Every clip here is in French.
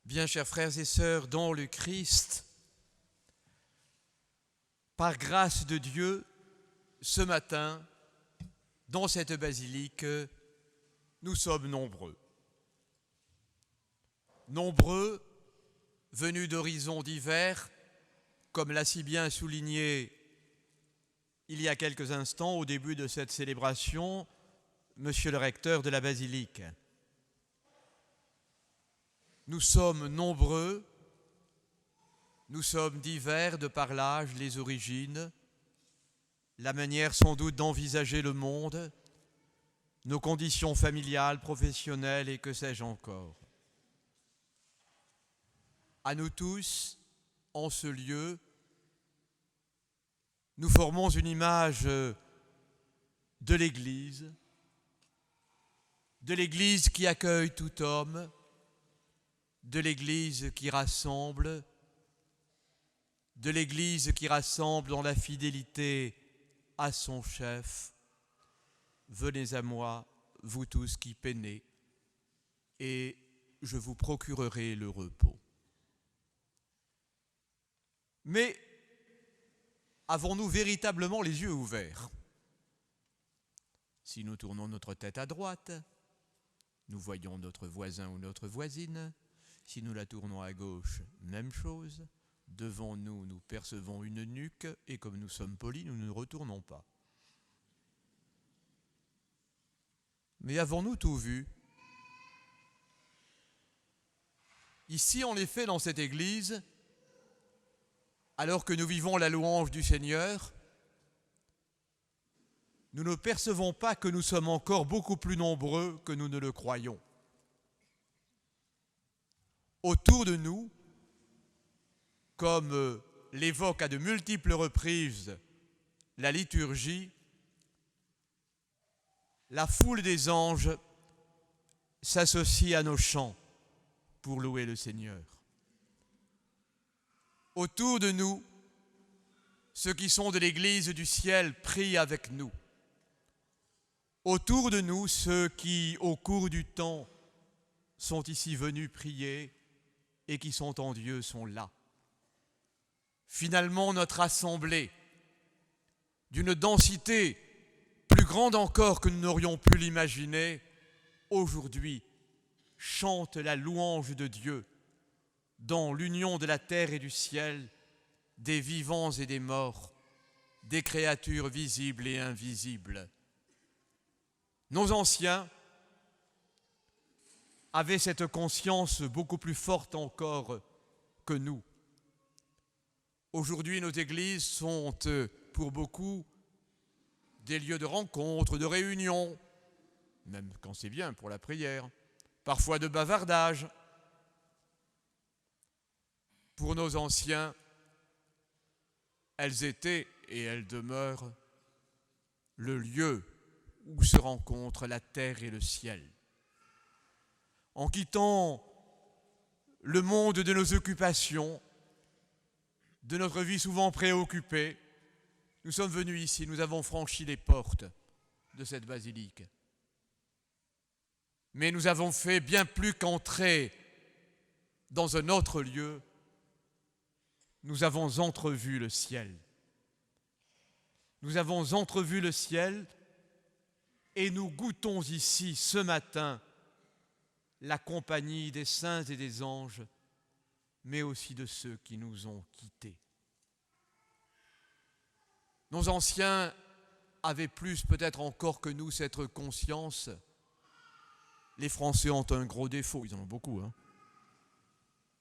Bien, chers frères et sœurs, dans le Christ, par grâce de Dieu, ce matin, dans cette basilique, nous sommes nombreux. Nombreux, venus d'horizons divers, comme l'a si bien souligné il y a quelques instants au début de cette célébration, monsieur le recteur de la basilique. Nous sommes nombreux, nous sommes divers de par l'âge, les origines, la manière sans doute d'envisager le monde, nos conditions familiales, professionnelles et que sais-je encore. À nous tous, en ce lieu, nous formons une image de l'Église qui accueille tout homme, de l'Église qui rassemble, dans la fidélité à son chef. Venez à moi, vous tous qui peinez, et je vous procurerai le repos. Mais avons-nous véritablement les yeux ouverts ? Si nous tournons notre tête à droite, nous voyons notre voisin ou notre voisine. Si nous la tournons à gauche, même chose. Devant nous, nous percevons une nuque et comme nous sommes polis, nous ne retournons pas. Mais avons-nous tout vu ? Ici, en effet, dans cette église, alors que nous vivons la louange du Seigneur, nous ne percevons pas que nous sommes encore beaucoup plus nombreux que nous ne le croyons. Autour de nous, comme l'évoque à de multiples reprises la liturgie, la foule des anges s'associe à nos chants pour louer le Seigneur. Autour de nous, ceux qui sont de l'Église du ciel prient avec nous. Autour de nous, ceux qui, au cours du temps, sont ici venus prier et qui sont en Dieu sont là. Finalement, notre assemblée, d'une densité plus grande encore que nous n'aurions pu l'imaginer, aujourd'hui chante la louange de Dieu dans l'union de la terre et du ciel, des vivants et des morts, des créatures visibles et invisibles. Nos anciens avaient cette conscience beaucoup plus forte encore que nous. Aujourd'hui, nos églises sont, pour beaucoup, des lieux de rencontre, de réunion, même quand c'est bien pour la prière, parfois de bavardage. Pour nos anciens, elles étaient et elles demeurent le lieu où se rencontrent la terre et le ciel. En quittant le monde de nos occupations, de notre vie souvent préoccupée, nous sommes venus ici, nous avons franchi les portes de cette basilique. Mais nous avons fait bien plus qu'entrer dans un autre lieu, nous avons entrevu le ciel. Nous avons entrevu le ciel et nous goûtons ici, ce matin, la compagnie des saints et des anges, mais aussi de ceux qui nous ont quittés. Nos anciens avaient plus peut-être encore que nous cette conscience. Les Français ont un gros défaut, ils en ont beaucoup,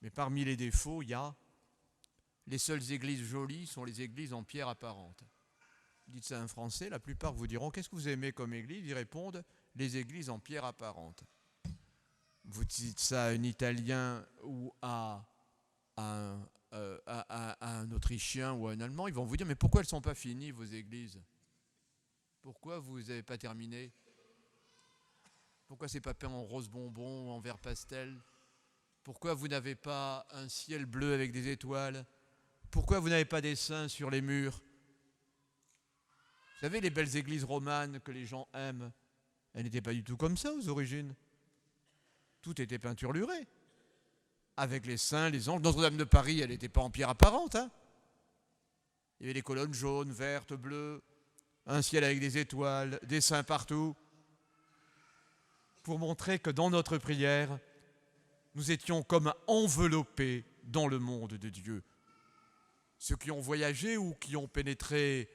mais parmi les défauts, il y a les seules églises jolies sont les églises en pierre apparente. Dites ça à un Français, la plupart vous diront « Qu'est-ce que vous aimez comme église ?» Ils répondent « Les églises en pierre apparente ». Vous dites ça à un Italien ou à un Autrichien ou à un Allemand, ils vont vous dire « Mais pourquoi elles ne sont pas finies, vos églises ? Pourquoi vous n'avez pas terminé ? Pourquoi c'est pas peint en rose bonbon ou en vert pastel ? Pourquoi vous n'avez pas un ciel bleu avec des étoiles ? Pourquoi vous n'avez pas des saints sur les murs ? » Vous savez, les belles églises romanes que les gens aiment, elles n'étaient pas du tout comme ça aux origines. Tout était peinturluré. avec les saints, les anges. Notre-Dame de Paris, elle n'était pas en pierre apparente. Hein. Il y avait des colonnes jaunes, vertes, bleues, un ciel avec des étoiles, des saints partout, pour montrer que dans notre prière, nous étions comme enveloppés dans le monde de Dieu. Ceux qui ont voyagé ou qui ont pénétré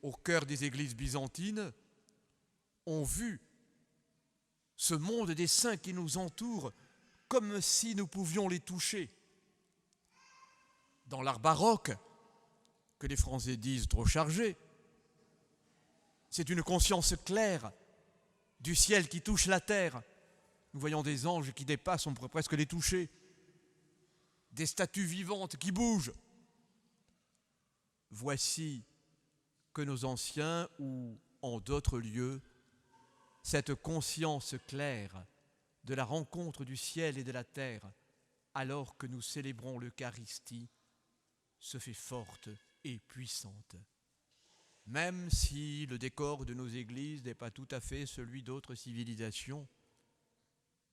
au cœur des églises byzantines ont vu ce monde des saints qui nous entoure comme si nous pouvions les toucher. Dans l'art baroque, que les Français disent trop chargé, c'est une conscience claire du ciel qui touche la terre. Nous voyons des anges qui dépassent, on pourrait presque les toucher, des statues vivantes qui bougent. Voici que nos anciens, ou en d'autres lieux, cette conscience claire de la rencontre du ciel et de la terre, alors que nous célébrons l'Eucharistie, se fait forte et puissante. Même si le décor de nos églises n'est pas tout à fait celui d'autres civilisations,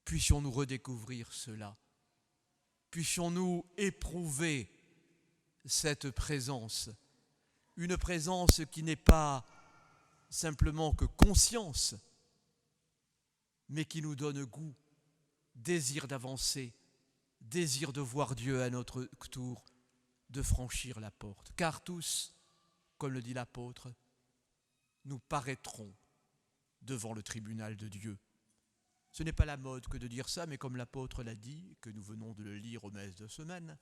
puissions-nous redécouvrir cela. Puissions-nous éprouver cette présence, une présence qui n'est pas simplement que conscience, mais qui nous donne goût, désir d'avancer, désir de voir Dieu à notre tour, de franchir la porte. Car tous, comme le dit l'apôtre, nous paraîtrons devant le tribunal de Dieu. Ce n'est pas la mode que de dire ça, mais comme l'apôtre l'a dit, que nous venons de le lire aux messes de semaine,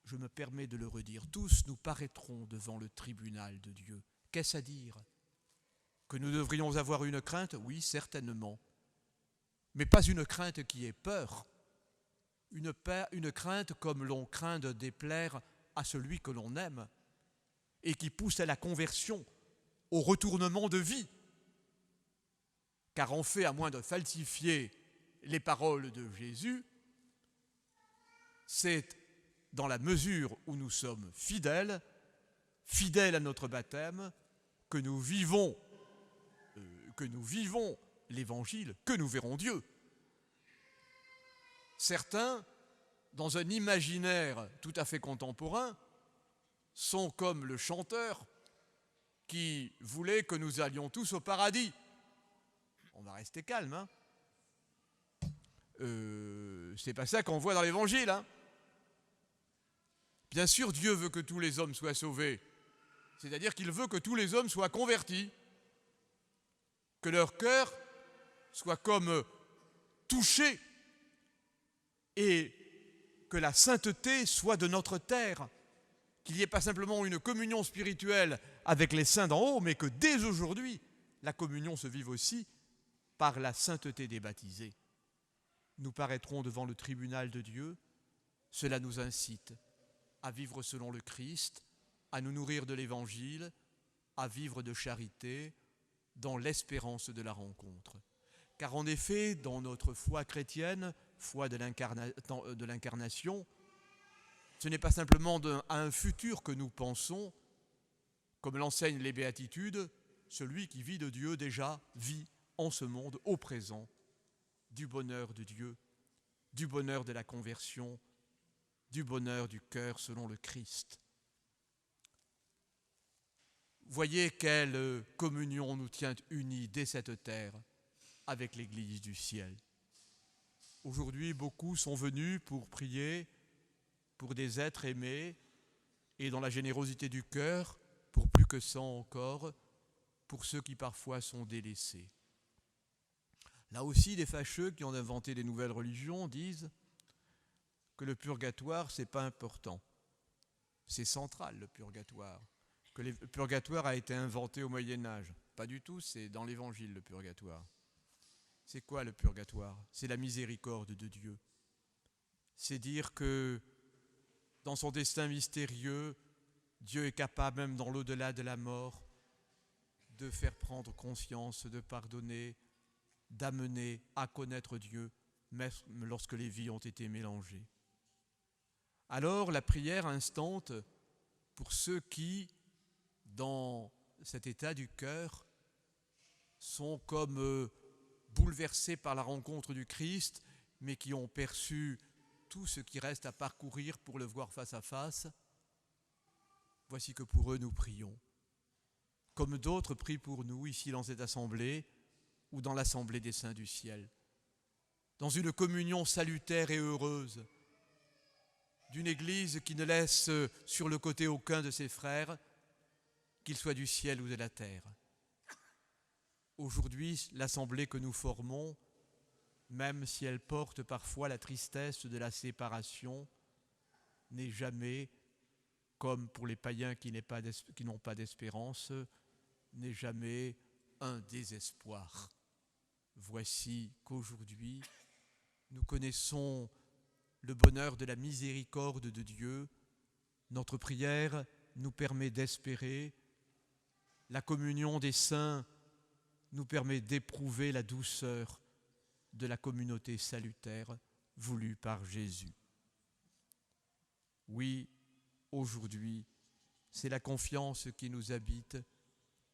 je me permets de le redire. Tous nous paraîtrons devant le tribunal de Dieu. Qu'est-ce à dire? Que nous devrions avoir une crainte? Oui, certainement. Mais pas une crainte qui ait peur. Une crainte comme l'on craint de déplaire à celui que l'on aime et qui pousse à la conversion, au retournement de vie. Car en fait, à moins de falsifier les paroles de Jésus, c'est dans la mesure où nous sommes fidèles à notre baptême, que nous vivons l'Évangile, que nous verrons Dieu. Certains, dans un imaginaire tout à fait contemporain, sont comme le chanteur qui voulait que nous allions tous au paradis. On va rester calme, hein. C'est pas ça qu'on voit dans l'Évangile, hein. Bien sûr, Dieu veut que tous les hommes soient sauvés. C'est-à-dire qu'il veut que tous les hommes soient convertis. Que leur cœur soit comme touché et que la sainteté soit de notre terre. Qu'il n'y ait pas simplement une communion spirituelle avec les saints d'en haut, mais que dès aujourd'hui, la communion se vive aussi par la sainteté des baptisés. Nous paraîtrons devant le tribunal de Dieu. Cela nous incite à vivre selon le Christ, à nous nourrir de l'Évangile, à vivre de charité, dans l'espérance de la rencontre. Car en effet, dans notre foi chrétienne, foi de l'incarnation, ce n'est pas simplement à un futur que nous pensons, comme l'enseignent les béatitudes, celui qui vit de Dieu déjà vit en ce monde, au présent, du bonheur de Dieu, du bonheur de la conversion, du bonheur du cœur selon le Christ. Voyez quelle communion nous tient unis dès cette terre avec l'Église du ciel. Aujourd'hui, beaucoup sont venus pour prier pour des êtres aimés et dans la générosité du cœur, pour plus que ça encore, pour ceux qui parfois sont délaissés. Là aussi, des fâcheux qui ont inventé des nouvelles religions disent que le purgatoire, c'est pas important. C'est central, le purgatoire. Que le purgatoire a été inventé au Moyen-Âge. Pas du tout, c'est dans l'Évangile, le purgatoire. C'est quoi le purgatoire? C'est la miséricorde de Dieu. C'est dire que dans son destin mystérieux, Dieu est capable, même dans l'au-delà de la mort, de faire prendre conscience, de pardonner, d'amener à connaître Dieu, même lorsque les vies ont été mélangées. Alors la prière instante pour ceux qui, dans cet état du cœur, sont comme bouleversés par la rencontre du Christ, mais qui ont perçu tout ce qui reste à parcourir pour le voir face à face, voici que pour eux nous prions, comme d'autres prient pour nous ici dans cette assemblée ou dans l'assemblée des saints du ciel, dans une communion salutaire et heureuse, d'une Église qui ne laisse sur le côté aucun de ses frères, qu'il soit du ciel ou de la terre. Aujourd'hui, l'assemblée que nous formons, même si elle porte parfois la tristesse de la séparation, n'est jamais, comme pour les païens qui n'ont pas d'espérance, n'est jamais un désespoir. Voici qu'aujourd'hui, nous connaissons le bonheur de la miséricorde de Dieu. Notre prière nous permet d'espérer. La communion des saints nous permet d'éprouver la douceur de la communauté salutaire voulue par Jésus. Oui, aujourd'hui, c'est la confiance qui nous habite,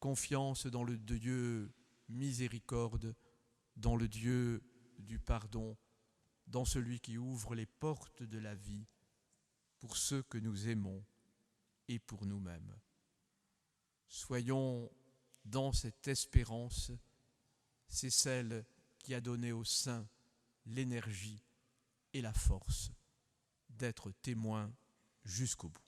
confiance dans le Dieu miséricorde, dans le Dieu du pardon, dans celui qui ouvre les portes de la vie pour ceux que nous aimons et pour nous-mêmes. Soyons dans cette espérance, c'est celle qui a donné aux saints l'énergie et la force d'être témoins jusqu'au bout.